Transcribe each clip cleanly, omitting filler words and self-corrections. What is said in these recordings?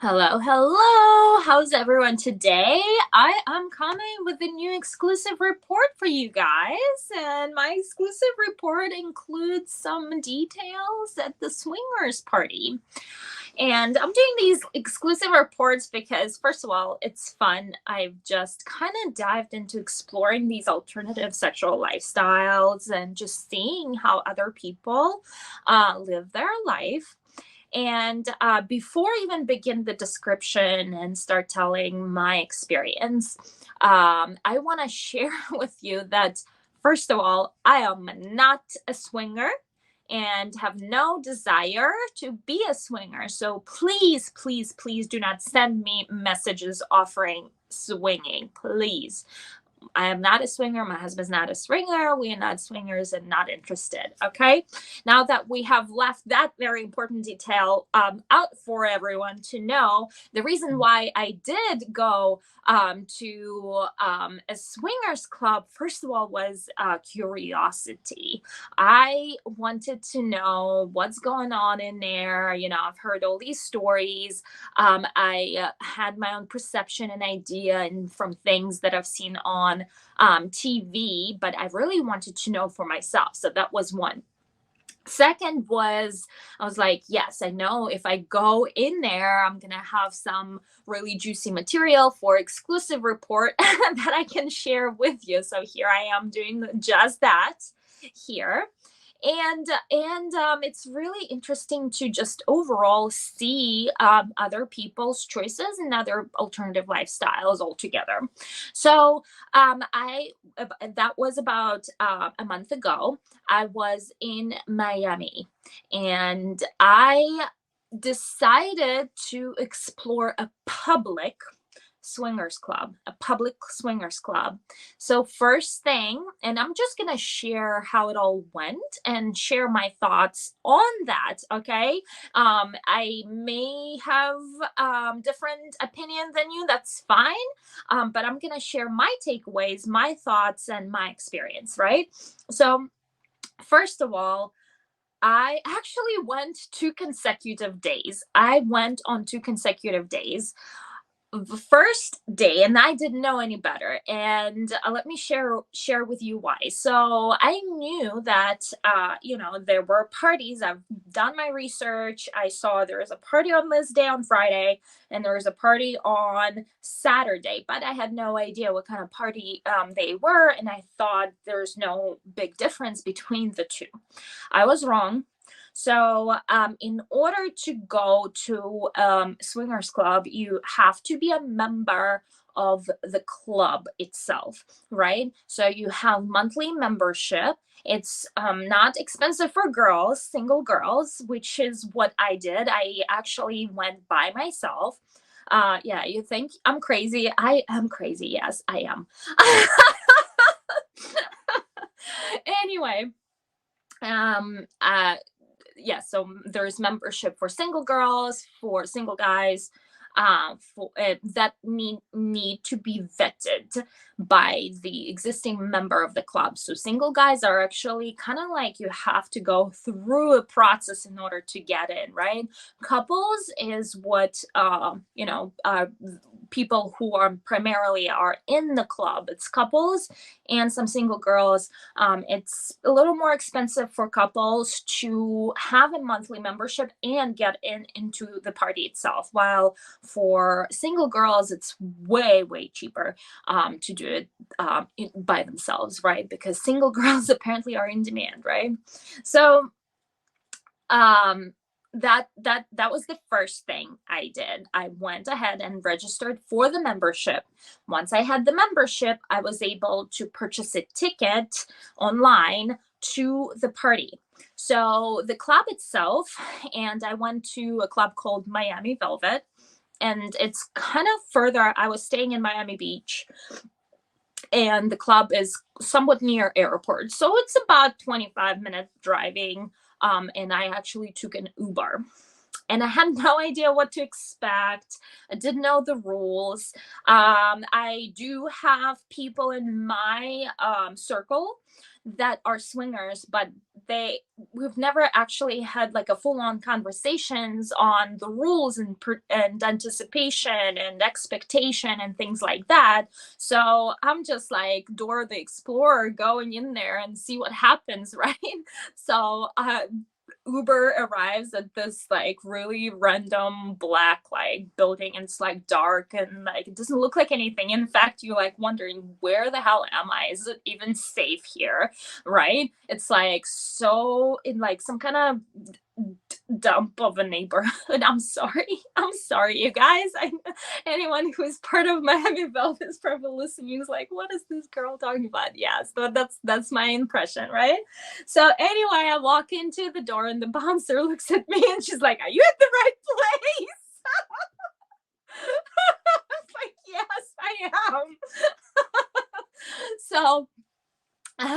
Hello, hello. How's everyone today? I am coming with a new exclusive report for you guys, and my exclusive report includes some details at the swingers party. And I'm doing these exclusive reports because, first of all, it's fun. I've just kind of dived into exploring these alternative sexual lifestyles and just seeing how other people live their life. And before I even begin the description and start telling my experience, I want to share with you that, first of all, I am not a swinger and have no desire to be a swinger. So please, please, please do not send me messages offering swinging, please. I am not a swinger. My husband's not a swinger. We are not swingers and not interested. Okay. Now that we have left that very important detail out for everyone to know, the reason why I did go to a swingers club, first of all, was curiosity. I wanted to know what's going on in there. I've heard all these stories. I had my own perception and idea and from things that I've seen on TV, but I really wanted to know for myself. So that was one. Second was, I was like, yes, I know if I go in there, I'm going to have some really juicy material for exclusive report that I can share with you. So here I am doing just that here. And it's really interesting to just overall see other people's choices and other alternative lifestyles altogether. So I that was about a month ago. I was in Miami, and I decided to explore a public swingers club. So, first thing, and I'm just going to share how it all went and share my thoughts on that. Okay. I may have different opinion than you. That's fine. But I'm going to share my takeaways, my thoughts, and my experience, right? So, first of all, I actually went 2 consecutive days. I went on 2 consecutive days. The first day, and I didn't know any better, and let me share with you why. So I knew that there were parties. I've done my research. I saw there was a party on this day on Friday, and there was a party on Saturday, but I had no idea what kind of party they were, and I thought there's no big difference between the two. I was wrong. So, in order to go to swingers club, you have to be a member of the club itself, right? So you have monthly membership. It's not expensive for girls, single girls, which is what I did. I actually went by myself. Yeah, you think I'm crazy? I am crazy. Yes, I am. Anyway, um, uh, yeah, so there's membership for single girls, for single guys, for that need to be vetted by the existing member of the club. So single guys are actually kind of like you have to go through a process in order to get in, right? Couples is what people who are primarily are in the club. It's couples and some single girls. It's a little more expensive for couples to have a monthly membership and get into the party itself, while for single girls, it's way, way cheaper to do it by themselves, right? Because single girls apparently are in demand, right? So um that was the first thing I did. I went ahead and registered for the membership. Once I had the membership, I was able to purchase a ticket online to the party. So the club itself, and I went to a club called Miami Velvet, and it's kind of further. I was staying in Miami Beach, and the club is somewhat near airport, so it's about 25-minute driving. And I actually took an Uber, and I had no idea what to expect. I didn't know the rules. I do have people in my circle that are swingers, but we've never actually had like a full-on conversations on the rules and anticipation and expectation and things like that. So I'm just like Dora the Explorer going in there and see what happens, right? So Uber arrives at this like really random black like building, and it's like dark and like it doesn't look like anything. In fact, you're like wondering, where the hell am I? Is it even safe here? Right? It's like so in like some kind of dump of a neighborhood. I'm sorry. I'm sorry, you guys. Anyone who is part of Miami Belt is probably listening is like, what is this girl talking about? Yeah, so that's my impression, right? So anyway, I walk into the door and the bouncer looks at me and she's like, are you at the right place? It's like, yes, I am. So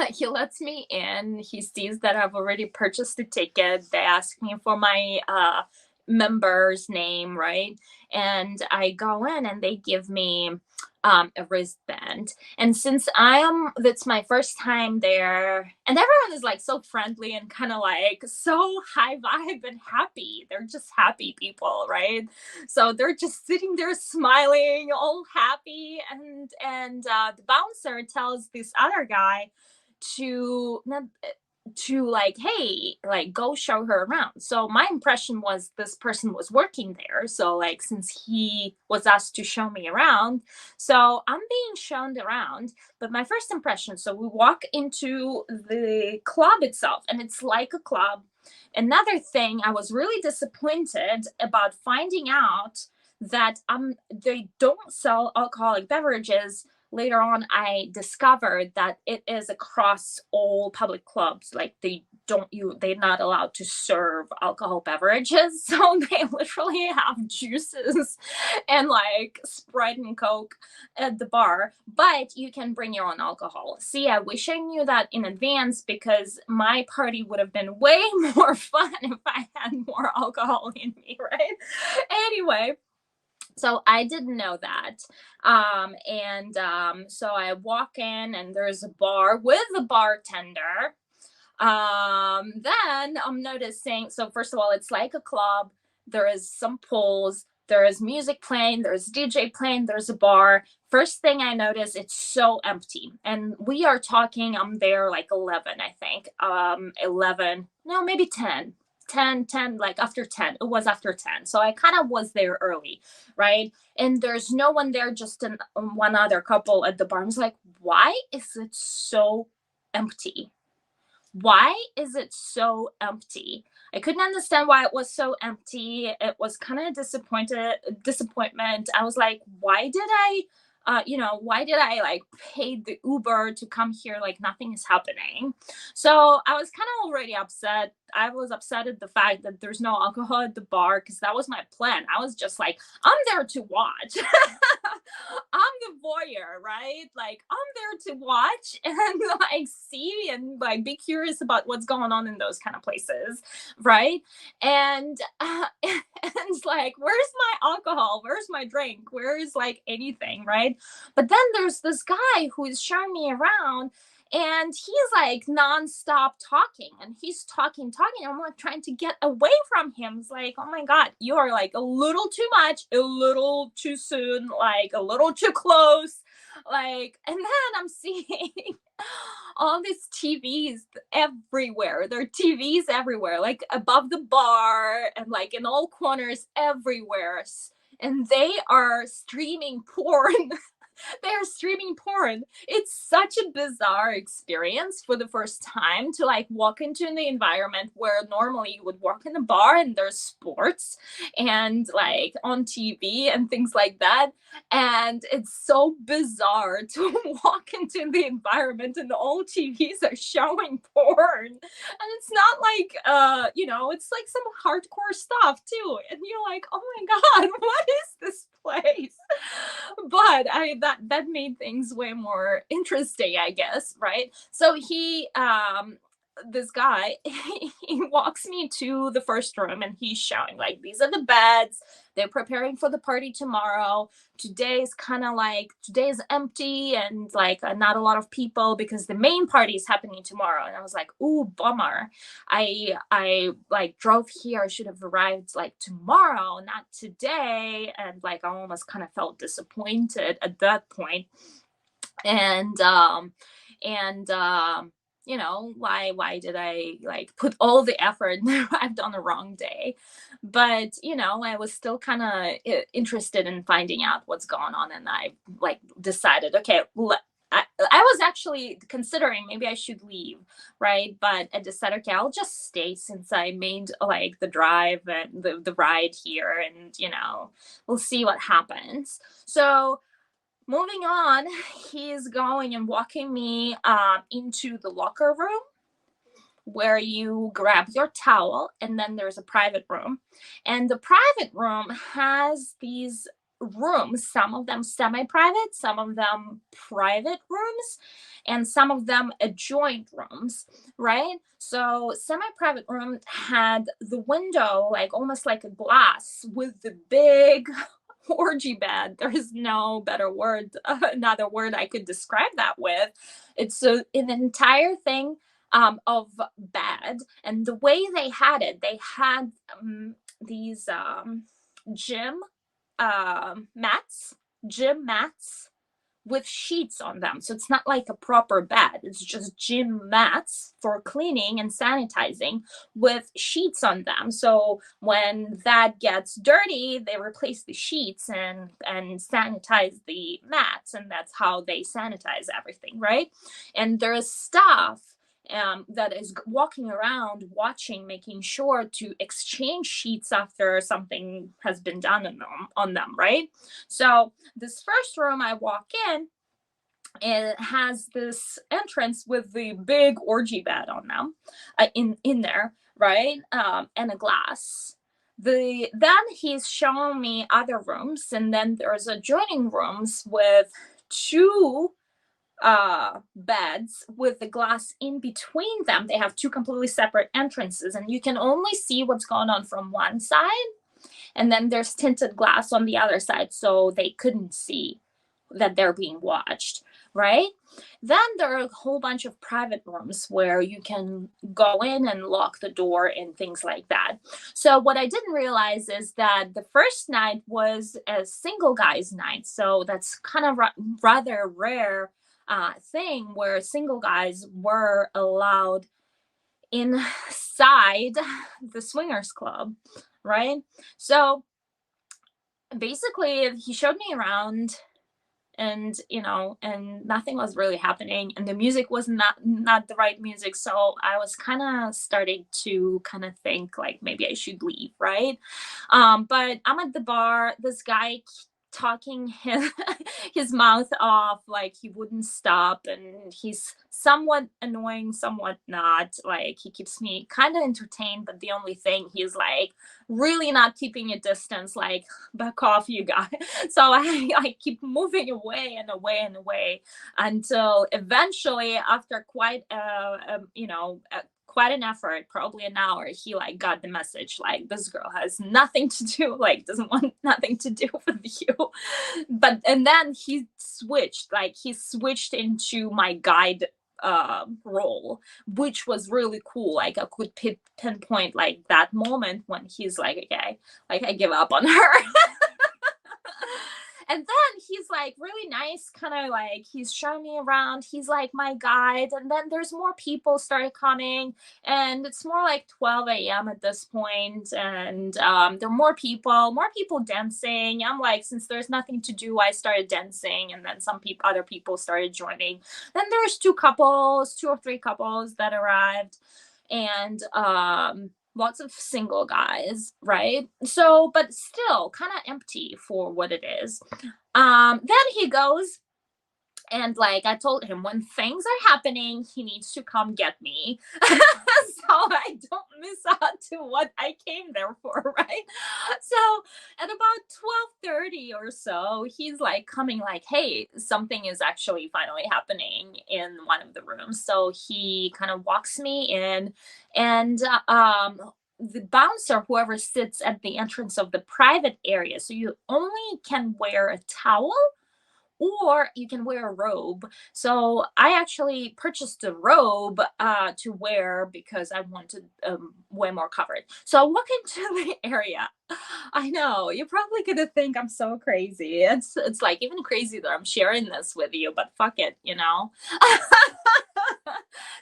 he lets me in. He sees that I've already purchased the ticket. They ask me for my member's name, right? And I go in and they give me a wristband. And since that's my first time there, and everyone is like so friendly and kind of like so high vibe and happy. They're just happy people, right? So they're just sitting there smiling, all happy. And the bouncer tells this other guy to not to like, hey, like go show her around. So my impression was this person was working there, so like since he was asked to show me around, so I'm being shown around. But my first impression, so we walk into the club itself and it's like a club. Another thing, I was really disappointed about finding out that they don't sell alcoholic beverages. Later on, I discovered that it is across all public clubs. Like they're not allowed to serve alcohol beverages. So they literally have juices and like Sprite and Coke at the bar, but you can bring your own alcohol. See, I wish I knew that in advance, because my party would have been way more fun if I had more alcohol in me, right? Anyway, so I didn't know that. So I walk in and there's a bar with a bartender. Then I'm noticing, so first of all, it's like a club. There is some poles, there is music playing, there's DJ playing, there's a bar. First thing I notice, it's so empty. And we are talking, I'm there like 11, I think. 11, no, maybe 10. 10, like after 10, it was after 10, so I kind of was there early, right? And there's no one there, just one other couple at the bar. I was like, why is it so empty? Why is it so empty? I couldn't understand why it was so empty. It was kind of disappointment. I was like, why did why did I like pay the Uber to come here? Like nothing is happening. So I was kind of already upset. I was upset at the fact that there's no alcohol at the bar, because that was my plan. I was just like, I'm there to watch. I'm the voyeur, right? Like I'm there to watch and like see and like be curious about what's going on in those kind of places, right? And it's like, where's my alcohol? Where's my drink? Where is like anything, right? But then there's this guy who is showing me around, and he's like nonstop talking, and he's talking. I'm like trying to get away from him. It's like, oh my God, you are like a little too much, a little too soon, like a little too close. Like, and then I'm seeing all these TVs everywhere. There are TVs everywhere, like above the bar and like in all corners everywhere. And they are streaming porn. They are streaming porn. It's such a bizarre experience for the first time to like walk into the environment where normally you would walk in a bar and there's sports and like on TV and things like that. And it's so bizarre to walk into the environment and all TVs are showing porn. And it's not like it's like some hardcore stuff too. And you're like, oh my God, what is this place? But that made things way more interesting, I guess, right? So this guy, he walks me to the first room and he's showing like, these are the beds, they're preparing for the party tomorrow. Today is empty and like not a lot of people because the main party is happening tomorrow. And I was like, ooh, bummer. I like drove here. I should have arrived like tomorrow, not today. And like I almost kind of felt disappointed at that point. And why did I like put all the effort and arrived on the wrong day? But I was still kind of interested in finding out what's going on, and I like decided, okay, I was actually considering maybe I should leave, right? But I decided, okay, I'll just stay since I made like the drive and the ride here, and we'll see what happens. So moving on, he's going and walking me into the locker room where you grab your towel, and then there's a private room. And the private room has these rooms, some of them semi-private, some of them private rooms, and some of them adjoint rooms, right? So semi-private room had the window like almost like a glass with the big orgy bed. There is no better word, another word I could describe that with. It's an entire thing of bed, and the way they had these gym mats, gym mats with sheets on them. So it's not like a proper bed. It's just gym mats for cleaning and sanitizing with sheets on them. So when that gets dirty, they replace the sheets and sanitize the mats, and that's how they sanitize everything, right? And there is staff that is walking around watching, making sure to exchange sheets after something has been done on them, right? So this first room I walk in, it has this entrance with the big orgy bed on them, in there, right? And a glass. Then he's showing me other rooms, and then there's adjoining rooms with two beds with the glass in between them. They have two completely separate entrances, and you can only see what's going on from one side, and then there's tinted glass on the other side, so they couldn't see that they're being watched, right? Then there are a whole bunch of private rooms where you can go in and lock the door and things like that. So what I didn't realize is that the first night was a single guys night, so that's kind of rather rare thing where single guys were allowed inside the swingers club, right? So basically he showed me around, and and nothing was really happening, and the music was not the right music, so I was kind of starting to kind of think like maybe I should leave, right? But I'm at the bar, this guy talking his mouth off, like he wouldn't stop, and he's somewhat annoying, somewhat not. Like he keeps me kind of entertained, but the only thing, he's like really not keeping a distance, like back off you guys. So I keep moving away and away and away until eventually, after quite quite an effort, probably an hour, he like got the message like this girl has nothing to do, like doesn't want nothing to do with you. And then he switched into my guide role, which was really cool. Like I could pinpoint like that moment when he's like, okay, like I give up on her. And then he's like really nice, kind of like he's showing me around. He's like my guide. And then there's more people started coming, and it's more like 12 a.m. at this point. And there are more people dancing. I'm like, since there's nothing to do, I started dancing. And then other people started joining. Then there's two or three couples that arrived. And lots of single guys, right? So, but still kind of empty for what it is. Then he goes, and like I told him, when things are happening, he needs to come get me. So I don't miss out to what I came there for, right? So at about 12:30 or so, he's like coming like, hey, something is actually finally happening in one of the rooms. So he kind of walks me in, and the bouncer, whoever sits at the entrance of the private area, so you only can wear a towel or you can wear a robe. So I actually purchased a robe to wear because I wanted way more coverage. So I walk into the area. I know you're probably gonna think I'm so crazy. It's like even crazy that I'm sharing this with you, but fuck it, you know.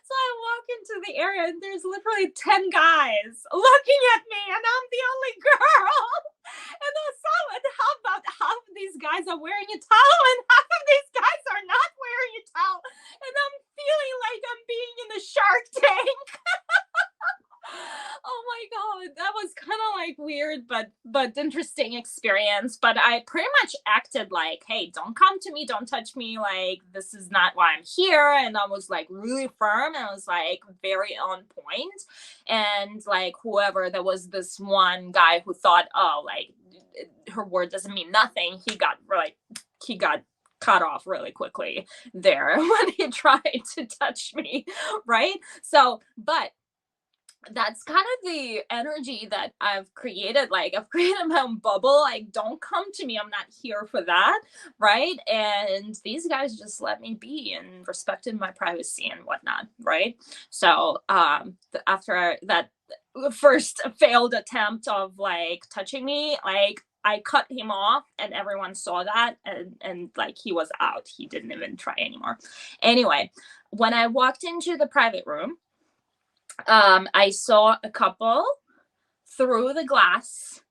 So I walk into the area and there's literally 10 guys looking at me and I'm the only girl. And also, and how about half of these guys are wearing a towel and half of these guys are not wearing a towel? And I'm feeling like I'm being in the Shark Tank. Oh my god, that was kind of like weird but interesting experience. But I pretty much acted like, hey, don't come to me, don't touch me, like this is not why I'm here. And I was like really firm, and I was like very on point. And like whoever, there was this one guy who thought, oh, like her word doesn't mean nothing. He got cut off really quickly there when he tried to touch me, right? So but that's kind of the energy that I've created. Like I've created my own bubble. Like, don't come to me. I'm not here for that. Right. And these guys just let me be and respected my privacy and whatnot. Right. So after that first failed attempt of like touching me, like I cut him off and everyone saw that, and like he was out. He didn't even try anymore. Anyway, when I walked into the private room, I saw a couple through the glass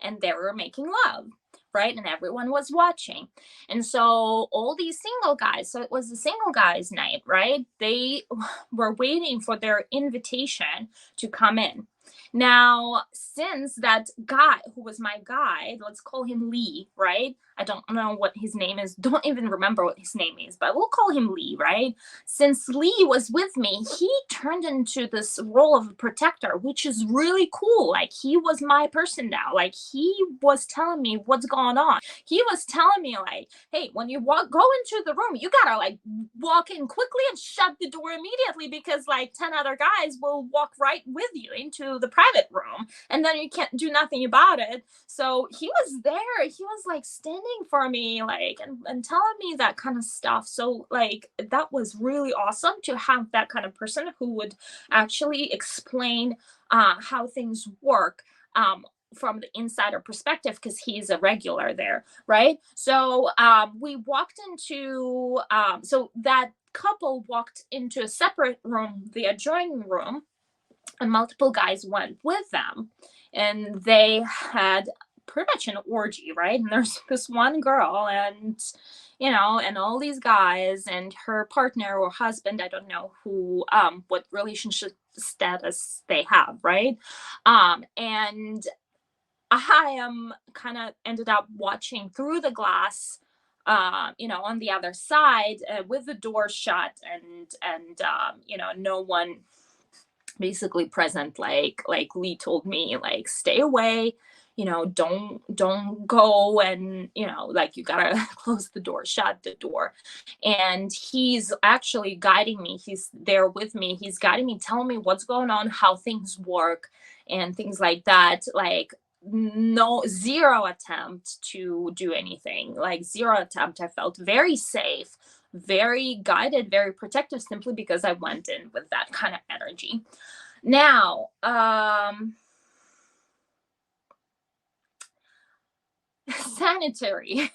and they were making love, right? And everyone was watching. And so all these single guys, so it was a single guys night, right? They were waiting for their invitation to come in. Now, since that guy who was my guide, let's call him Lee, right? I don't know what his name is. Don't even remember what his name is, but we'll call him Lee, right? Since Lee was with me, he turned into this role of a protector, which is really cool. Like he was my person now. Like he was telling me what's going on. He was telling me like, hey, when you go into the room, you gotta like walk in quickly and shut the door immediately because like 10 other guys will walk right with you into the private room and then you can't do nothing about it. So he was there. He was like standing for me, like, and telling me that kind of stuff. So like that was really awesome to have that kind of person who would actually explain how things work from the insider perspective, because he's a regular there, right? So we walked into so that couple walked into a separate room, the adjoining room, and multiple guys went with them, and they had pretty much an orgy, right? And there's this one girl, and you know, and all these guys, and her partner or husband, I don't know who, what relationship status they have, right? And I am kind of ended up watching through the glass, you know, on the other side, with the door shut, and you know, no one basically present. Like Lee told me, like, stay away, you know, don't go, and you know, like you gotta close the door, shut the door. And he's actually guiding me. He's there with me. He's guiding me, telling me what's going on, how things work, and things like that. Like no, zero attempt to do anything, like zero attempt. I felt very safe, very guided, very protective, simply because I went in with that kind of energy. Now, sanitary,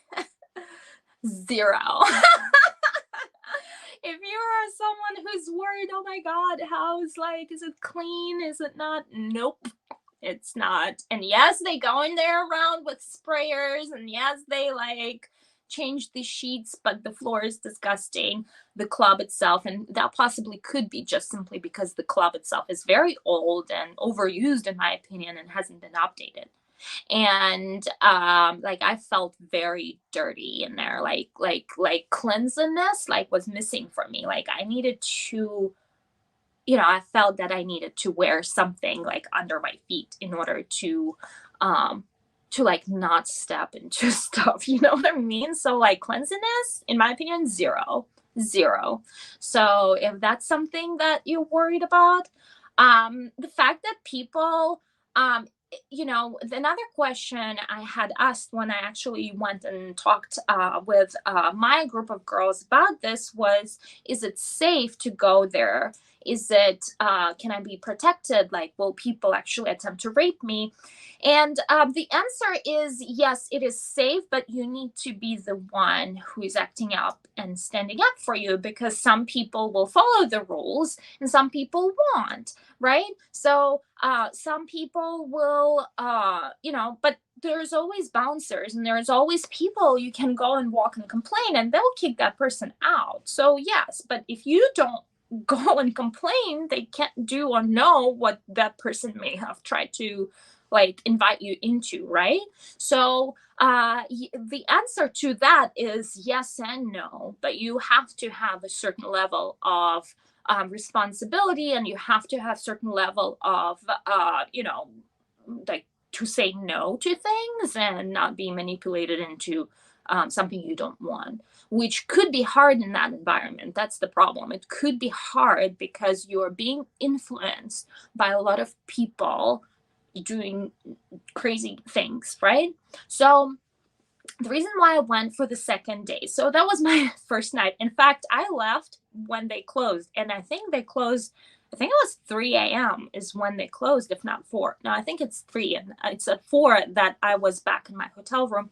zero. If you're someone who's worried, oh my god, how's, like, is it clean, is it not? Nope, it's not. And yes, they go in there around with sprayers, and yes, they like change the sheets, but the floor is disgusting. The club itself, and that possibly could be just simply because the club itself is very old and overused, in my opinion, and hasn't been updated. And like I felt very dirty in there, like cleanliness like was missing from me. Like I needed to, you know, I felt that I needed to wear something like under my feet in order um to like not step into stuff, you know what I mean? So like cleanliness, in my opinion, zero. Zero. So if that's something that you're worried about, the fact that people um another question I had asked when I actually went and talked with my group of girls about this was, is it safe to go there? Is it, can I be protected? Like, will people actually attempt to rape me? And the answer is yes, it is safe, but you need to be the one who is acting up and standing up for you, because some people will follow the rules and some people won't, right? So some people will, but there's always bouncers and there's always people you can go and walk and complain and they'll kick that person out. So yes, but if you don't go and complain, they can't do or know what that person may have tried to like invite you into, right? So the answer to that is yes and no, but you have to have a certain level of responsibility, and you have to have certain level of like to say no to things and not be manipulated into something you don't want, which could be hard in that environment. That's the problem. It could be hard because you're being influenced by a lot of people doing crazy things, right? So the reason why I went for the second day, so that was my first night. In fact, I left when they closed, and I think they closed, I think it was 3 a.m. is when they closed, if not 4. No, I think it's 3, and it's at 4 that I was back in my hotel room.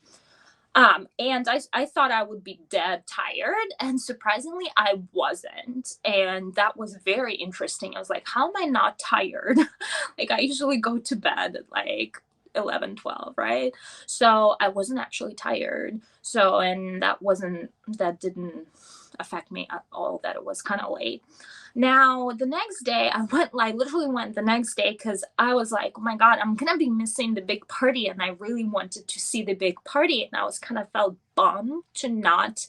And I thought I would be dead tired, and surprisingly, I wasn't. And that was very interesting. I was like, how am I not tired? Like, I usually go to bed at like 11, 12, right? So I wasn't actually tired. So, and that didn't affect me at all, that it was kind of late. Now, the next day, I literally went the next day because I was like, oh my God, I'm going to be missing the big party. And I really wanted to see the big party. And I was kind of felt bummed to not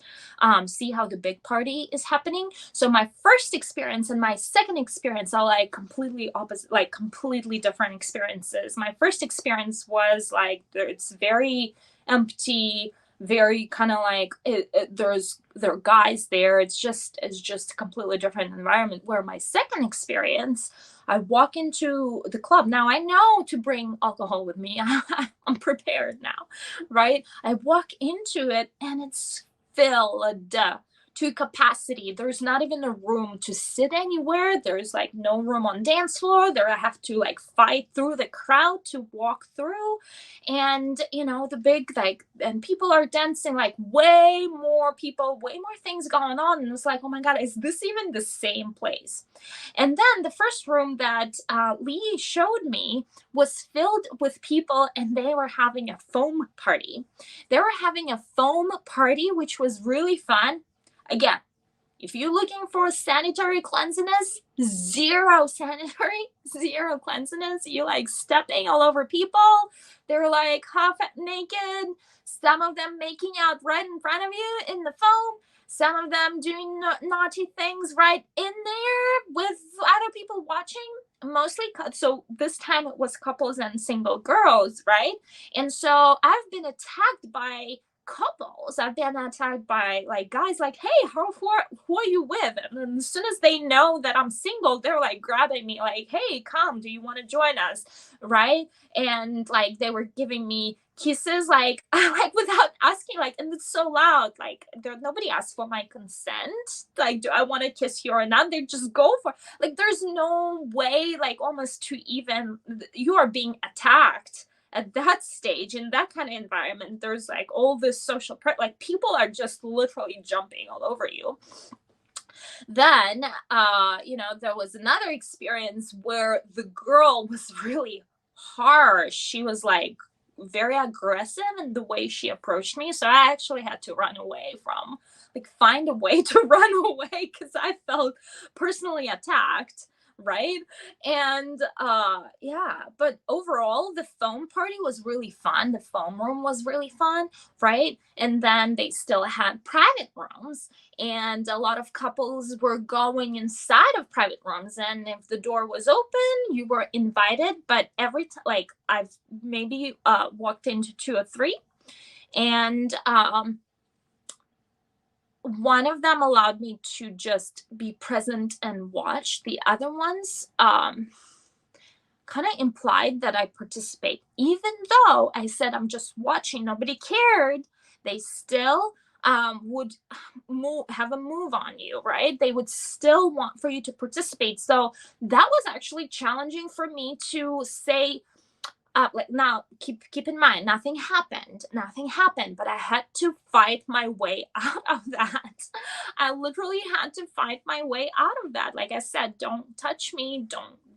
see how the big party is happening. So my first experience and my second experience are like completely opposite, like completely different experiences. My first experience was like, it's very empty, very kind of like there are guys there. It's just a completely different environment. Where my second experience, I walk into the club. Now I know to bring alcohol with me. I'm prepared now, right? I walk into it and it's filled to capacity. There's not even a room to sit anywhere. There's like no room on dance floor. There I have to like fight through the crowd to walk through. And the big like, and people are dancing, like way more people, way more things going on. And it's like, oh my God, is this even the same place? And then the first room that Lee showed me was filled with people, and they were having a foam party. They were having a foam party, which was really fun. Again, if you're looking for sanitary cleanliness, zero sanitary, zero cleanliness. You like stepping all over people. They're like half naked. Some of them making out right in front of you in the foam. Some of them doing naughty things right in there with other people watching. Mostly, so this time it was couples and single girls, right? And so I've been attacked by couples. I've been attacked by like guys like, hey, who are you with? And as soon as they know that I'm single, they're like grabbing me like, hey, come, do you want to join us? Right? And like they were giving me kisses like like without asking, like, and it's so loud, like nobody asked for my consent, like, do I want to kiss you or not? They just go for, like, there's no way, like, almost to even, you are being attacked at that stage in that kind of environment. There's like all this social like people are just literally jumping all over you. Then there was another experience where the girl was really harsh. She was like very aggressive in the way she approached me, so I actually had to run away from, like, find a way to run away because I felt personally attacked, right? And yeah, but overall the foam party was really fun. The foam room was really fun, right? And then they still had private rooms, and a lot of couples were going inside of private rooms, and if the door was open you were invited. But every time, like, I've maybe walked into 2 or 3, and one of them allowed me to just be present and watch. The other ones kind of implied that I participate. Even though I said I'm just watching, nobody cared, they still would have a move on you, right? They would still want for you to participate. So that was actually challenging for me to say, like, now keep in mind, nothing happened, but I had to fight my way out of that. I literally had to fight my way out of that. Like I said, don't touch me,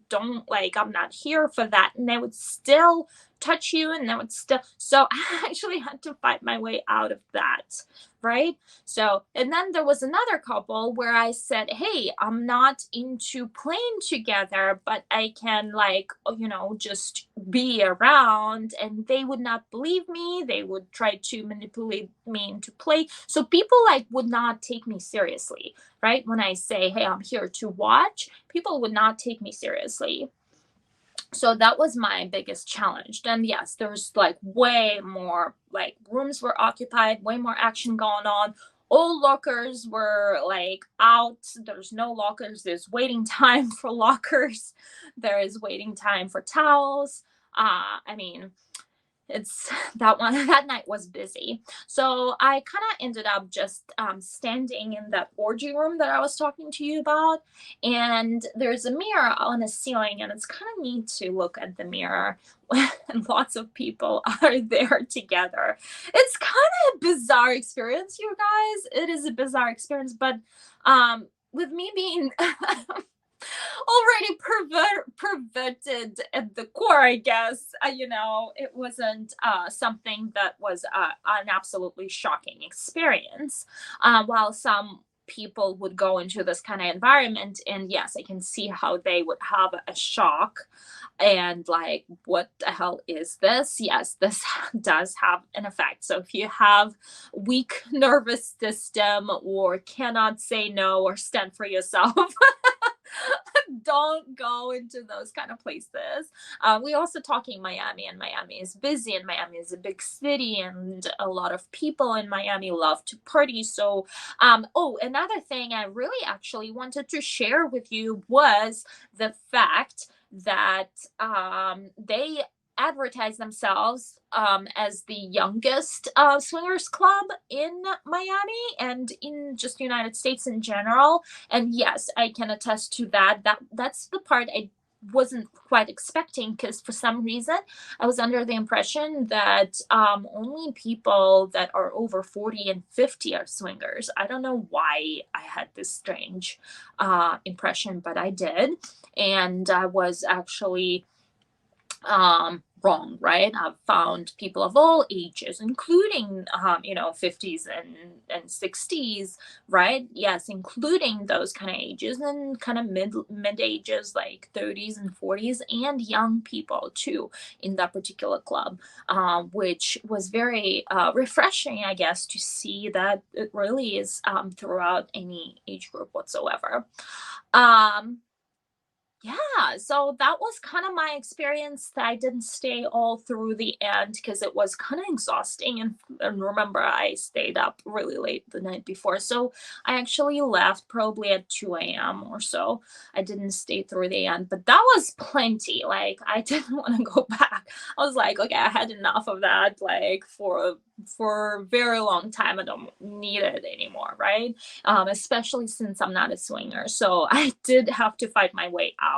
don't, like, I'm not here for that. And they would still touch you, and they would still, so I actually had to fight my way out of that, right? So, and then there was another couple where I said, hey, I'm not into playing together, but I can, like, just be around. And they would not believe me. They would try to manipulate me into play. So people, like, would not take me seriously, right? When I say, hey, I'm here to watch, people would not take me seriously. So that was my biggest challenge. Then yes, there's, like, way more, like, rooms were occupied, way more action going on. All lockers were, like, out. There's no lockers. There's waiting time for lockers. There is waiting time for towels. I mean, it's that night was busy. So I kind of ended up just standing in that orgy room that I was talking to you about. And there's a mirror on the ceiling, and it's kind of neat to look at the mirror and lots of people are there together. It's kind of a bizarre experience, you guys. It is a bizarre experience, but with me being already perverted at the core, I guess. It wasn't something that was an absolutely shocking experience. While some people would go into this kind of environment, and yes, I can see how they would have a shock and, like, what the hell is this? Yes, this does have an effect. So if you have weak nervous system or cannot say no or stand for yourself, don't go into those kind of places. We also talking Miami, and Miami is busy, and Miami is a big city, and a lot of people in Miami love to party. So, another thing I really actually wanted to share with you was the fact that they advertise themselves as the youngest swingers club in Miami and in just United States in general. And yes, I can attest to that. That's the part I wasn't quite expecting, because for some reason I was under the impression that only people that are over 40 and 50 are swingers. I don't know why I had this strange impression, but I did. And I was actually wrong, right? I've found people of all ages, including 50s and 60s, right? Yes, including those kind of ages, and kind of mid ages, like 30s and 40s, and young people too in that particular club, which was very refreshing, I guess, to see that it really is throughout any age group whatsoever. Yeah, so that was kind of my experience. That I didn't stay all through the end because it was kind of exhausting. And remember, I stayed up really late the night before. So I actually left probably at 2 a.m. or so. I didn't stay through the end, but that was plenty. Like, I didn't want to go back. I was like, okay, I had enough of that, like, for a very long time. I don't need it anymore, right? Especially since I'm not a swinger. So I did have to fight my way out.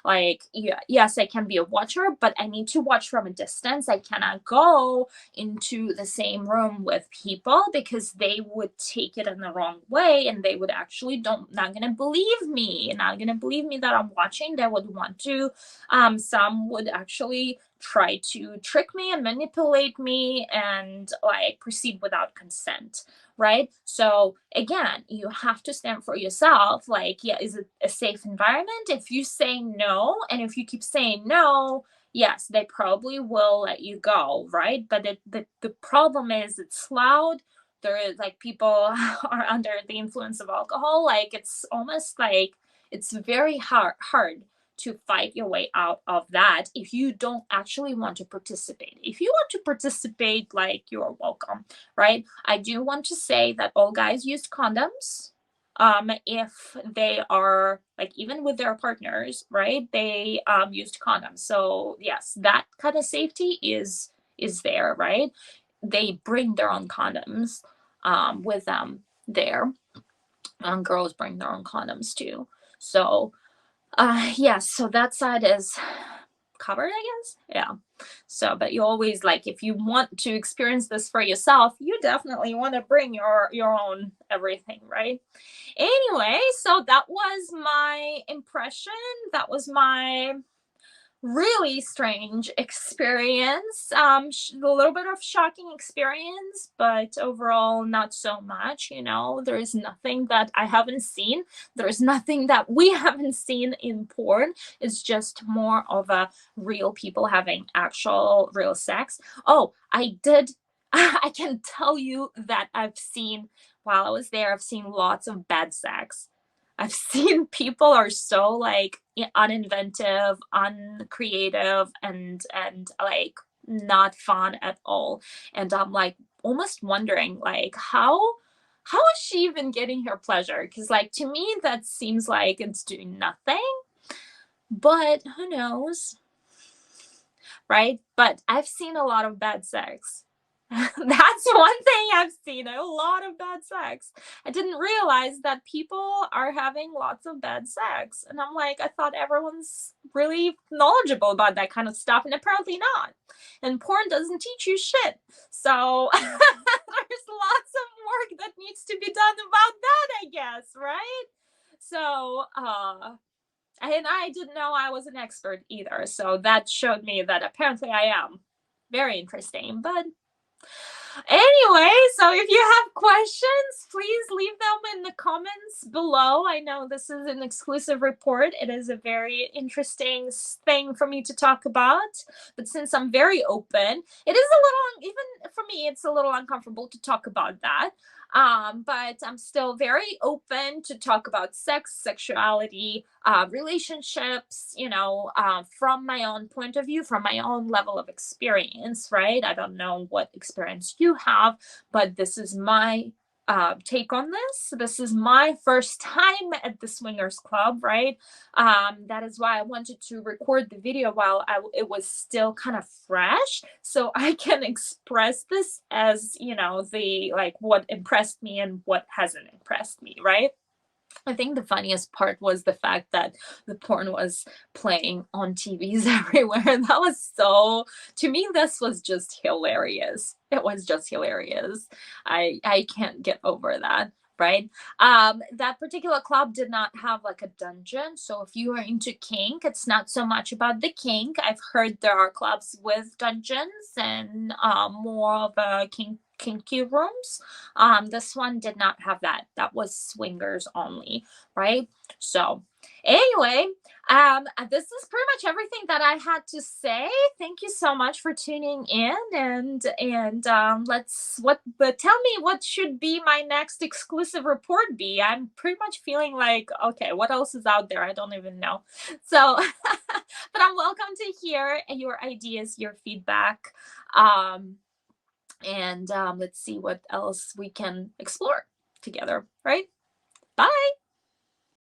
Like, yeah, yes, I can be a watcher, but I need to watch from a distance. I cannot go into the same room with people, because they would take it in the wrong way, and they would actually not gonna believe me, that I'm watching. They would want to, some would actually try to trick me and manipulate me and, like, proceed without consent, right? So again, you have to stand for yourself. Like, yeah, is it a safe environment? If you say no, and if you keep saying no, yes, they probably will let you go, right? But the problem is, it's loud. There is, like, people are under the influence of alcohol. Like, it's almost like it's very hard to fight your way out of that if you don't actually want to participate. If you want to participate, like, you're welcome, right? I do want to say that all guys used condoms. if they are like even with their partners, right? They used condoms. So yes, that kind of safety is there, right? They bring their own condoms with them there. Girls bring their own condoms too. So yes, so that side is covered, I guess. Yeah. So, but you always like if you want to experience this for yourself, you definitely want to bring your own everything, right? Anyway, so that was my impression. That was my really strange experience. A little bit of shocking experience, but overall, not so much. You know, there is nothing that I haven't seen. There is nothing that we haven't seen in porn. It's just more of a real people having actual real sex. Oh, I did. I can tell you that I've seen, while I was there, I've seen lots of bad sex. I've seen people are so like uninventive, uncreative, and like not fun at all. And I'm like almost wondering like how is she even getting her pleasure? Because like to me that seems like it's doing nothing. But who knows, right? But I've seen a lot of bad sex. That's one thing I've seen, a lot of bad sex. I didn't realize that people are having lots of bad sex. And I'm like, I thought everyone's really knowledgeable about that kind of stuff, and apparently not. And porn doesn't teach you shit. So there's lots of work that needs to be done about that, I guess, right? So, and I didn't know I was an expert either. So that showed me that apparently I am. Very interesting. But anyway, so if you have questions, please leave them in the comments below. I know this is an exclusive report. It is a very interesting thing for me to talk about. But since I'm very open, it is a little, even for me, it's a little uncomfortable to talk about that. But I'm still very open to talk about sex, sexuality, relationships, you know, from my own point of view, from my own level of experience, right? I don't know what experience you have, but this is my take on this. This is my first time at the swingers club, right? That is why I wanted to record the video while it was still kind of fresh, so I can express this as, you know, the like what impressed me and what hasn't impressed me, right? I think the funniest part was the fact that the porn was playing on TVs everywhere. That was so, to me, this was just hilarious. It was just hilarious. I can't get over that, right? That particular club did not have like a dungeon. So if you are into kink, it's not so much about the kink. I've heard there are clubs with dungeons and more of a kinky rooms. This one did not have that. That was swingers only, right? So anyway, this is pretty much everything that I had to say. Thank you so much for tuning in, and let's what but tell me what should be my next exclusive report be. I'm pretty much feeling like, okay, what else is out there? I don't even know. So but I'm welcome to hear your ideas, your feedback. And let's see what else we can explore together, right? Bye.